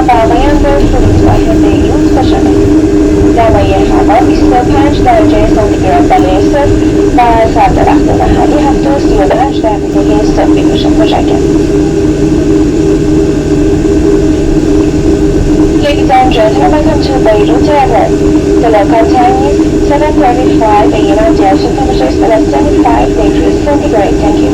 برنامه فرودگاه بیروت خوش آمدید. دمای هوا 25 درجه سانتیگراد بالای صفر و ساعت وقت محلی 7:35 دقیقه صبح میشه. متشکرم. Ladies and gentlemen, welcome to Beirut Airport. The local time is 7:35 a.m. and the altitude temperature is plus 25 degrees centigrade. Thank you.